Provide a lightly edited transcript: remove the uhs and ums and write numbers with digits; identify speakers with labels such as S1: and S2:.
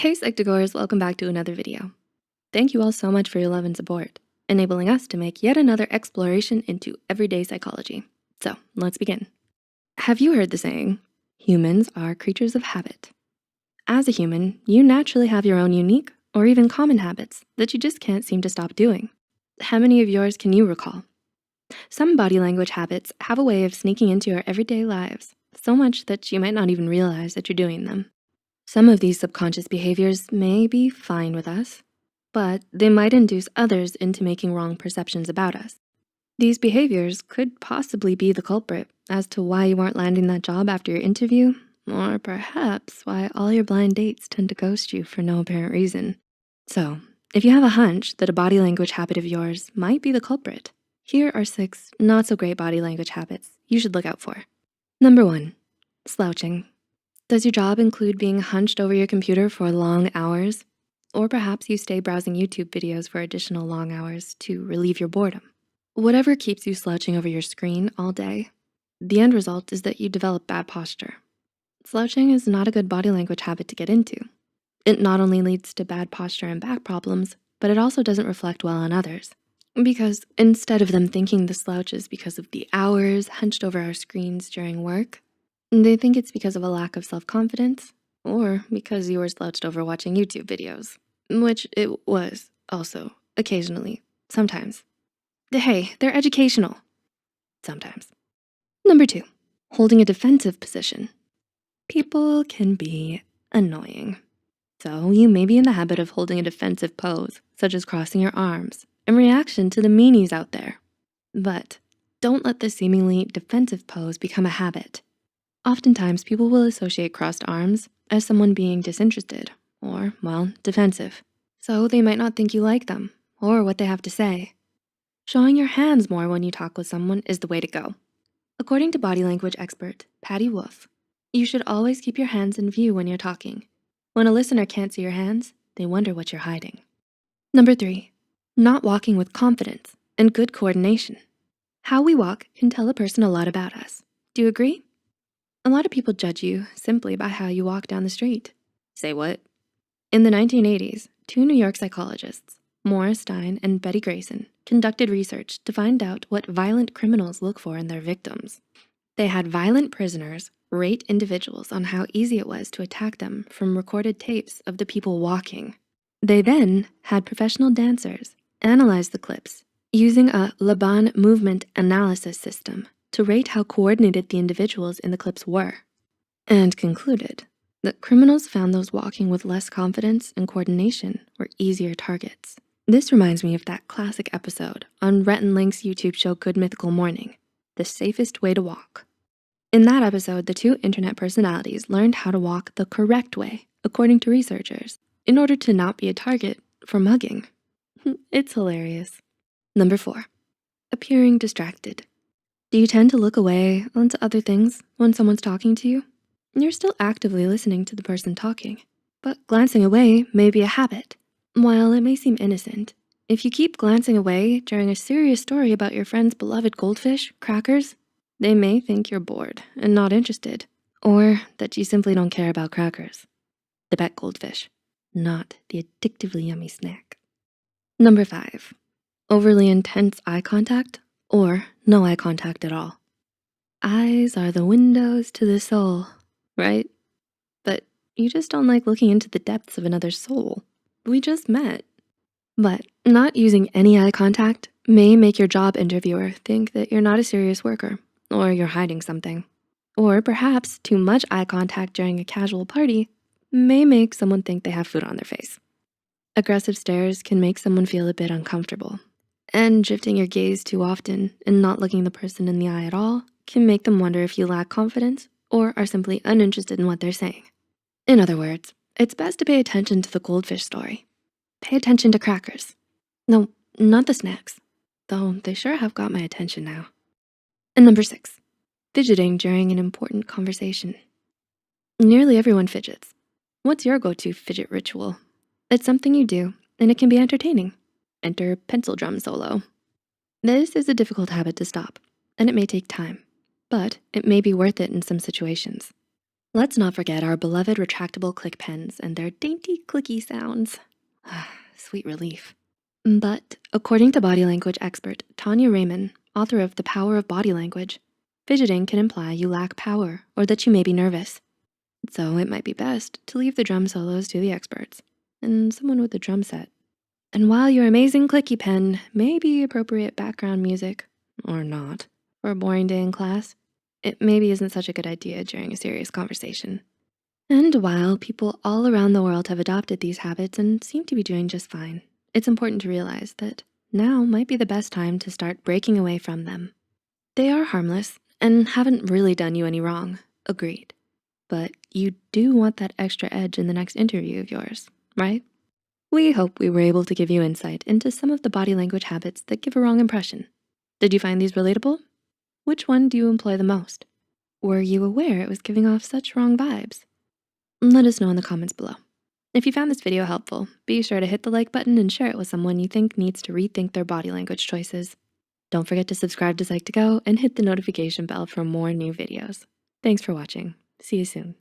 S1: Hey Psych2Goers, welcome back to another video. Thank you all so much for your love and support, enabling us to make yet another exploration into everyday psychology. So let's begin. Have you heard the saying, humans are creatures of habit? As a human, you naturally have your own unique or even common habits that you just can't seem to stop doing. How many of yours can you recall? Some body language habits have a way of sneaking into your everyday lives, so much that you might not even realize that you're doing them. Some of these subconscious behaviors may be fine with us, but they might induce others into making wrong perceptions about us. These behaviors could possibly be the culprit as to why you aren't landing that job after your interview, or perhaps why all your blind dates tend to ghost you for no apparent reason. So, if you have a hunch that a body language habit of yours might be the culprit, here are 6 not so great body language habits you should look out for. Number 1, slouching. Does your job include being hunched over your computer for long hours? Or perhaps you stay browsing YouTube videos for additional long hours to relieve your boredom. Whatever keeps you slouching over your screen all day, the end result is that you develop bad posture. Slouching is not a good body language habit to get into. It not only leads to bad posture and back problems, but it also doesn't reflect well on others. Because instead of them thinking the slouch is because of the hours hunched over our screens during work, they think it's because of a lack of self-confidence or because you were slouched over watching YouTube videos, which it was also occasionally, sometimes. Hey, they're educational, sometimes. Number 2, holding a defensive position. People can be annoying. So you may be in the habit of holding a defensive pose, such as crossing your arms, in reaction to the meanies out there. But don't let this seemingly defensive pose become a habit. Oftentimes, people will associate crossed arms as someone being disinterested or, well, defensive. So they might not think you like them or what they have to say. Showing your hands more when you talk with someone is the way to go. According to body language expert Patty Wolf, you should always keep your hands in view when you're talking. When a listener can't see your hands, they wonder what you're hiding. Number 3, not walking with confidence and good coordination. How we walk can tell a person a lot about us. Do you agree? A lot of people judge you simply by how you walk down the street. Say what? In the 1980s, 2 New York psychologists, Morris Stein and Betty Grayson, conducted research to find out what violent criminals look for in their victims. They had violent prisoners rate individuals on how easy it was to attack them from recorded tapes of the people walking. They then had professional dancers analyze the clips using a Laban movement analysis system to rate how coordinated the individuals in the clips were, and concluded that criminals found those walking with less confidence and coordination were easier targets. This reminds me of that classic episode on Rhett and Link's YouTube show Good Mythical Morning, The Safest Way to Walk. In that episode, the 2 internet personalities learned how to walk the correct way, according to researchers, in order to not be a target for mugging. It's hilarious. Number 4, appearing distracted. Do you tend to look away onto other things when someone's talking to you? You're still actively listening to the person talking, but glancing away may be a habit. While it may seem innocent, if you keep glancing away during a serious story about your friend's beloved goldfish, crackers, they may think you're bored and not interested, or that you simply don't care about crackers. The pet goldfish, not the addictively yummy snack. Number 5, overly intense eye contact or no eye contact at all. Eyes are the windows to the soul, right? But you just don't like looking into the depths of another's soul. We just met. But not using any eye contact may make your job interviewer think that you're not a serious worker or you're hiding something. Or perhaps too much eye contact during a casual party may make someone think they have food on their face. Aggressive stares can make someone feel a bit uncomfortable. And drifting your gaze too often and not looking the person in the eye at all can make them wonder if you lack confidence or are simply uninterested in what they're saying. In other words, it's best to pay attention to the goldfish story. Pay attention to crackers. No, not the snacks, though they sure have got my attention now. And number 6, fidgeting during an important conversation. Nearly everyone fidgets. What's your go-to fidget ritual? It's something you do, and it can be entertaining. Enter pencil drum solo. This is a difficult habit to stop, and it may take time, but it may be worth it in some situations. Let's not forget our beloved retractable click pens and their dainty clicky sounds. Sweet relief. But according to body language expert Tanya Raymond, author of The Power of Body Language, fidgeting can imply you lack power or that you may be nervous. So it might be best to leave the drum solos to the experts and someone with a drum set. And while your amazing clicky pen may be appropriate background music, or not, for a boring day in class, it maybe isn't such a good idea during a serious conversation. And while people all around the world have adopted these habits and seem to be doing just fine, it's important to realize that now might be the best time to start breaking away from them. They are harmless and haven't really done you any wrong, agreed. But you do want that extra edge in the next interview of yours, right? We hope we were able to give you insight into some of the body language habits that give a wrong impression. Did you find these relatable? Which one do you employ the most? Were you aware it was giving off such wrong vibes? Let us know in the comments below. If you found this video helpful, be sure to hit the like button and share it with someone you think needs to rethink their body language choices. Don't forget to subscribe to Psych2Go and hit the notification bell for more new videos. Thanks for watching. See you soon.